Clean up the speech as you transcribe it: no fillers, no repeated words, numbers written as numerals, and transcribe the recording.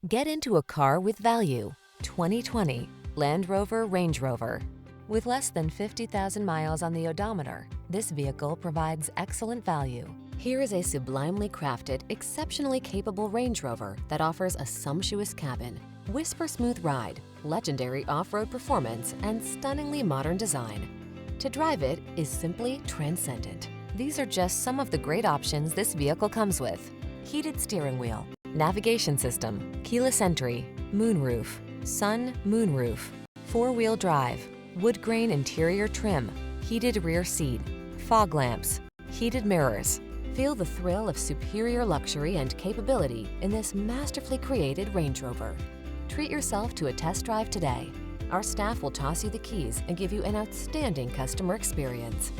Get into a car with value. 2020 Land Rover Range Rover. With less than 50,000 miles on the odometer, this vehicle provides excellent value. Here is a sublimely crafted, exceptionally capable Range Rover that offers a sumptuous cabin, whisper-smooth ride, legendary off-road performance, and stunningly modern design. To drive it is simply transcendent. These are just some of the great options this vehicle comes with: heated steering wheel, navigation system, keyless entry, moonroof, sun moonroof, four-wheel drive, wood grain interior trim, heated rear seat, fog lamps, heated mirrors. Feel the thrill of superior luxury and capability in this masterfully created Range Rover. Treat yourself to a test drive today. Our staff will toss you the keys and give you an outstanding customer experience.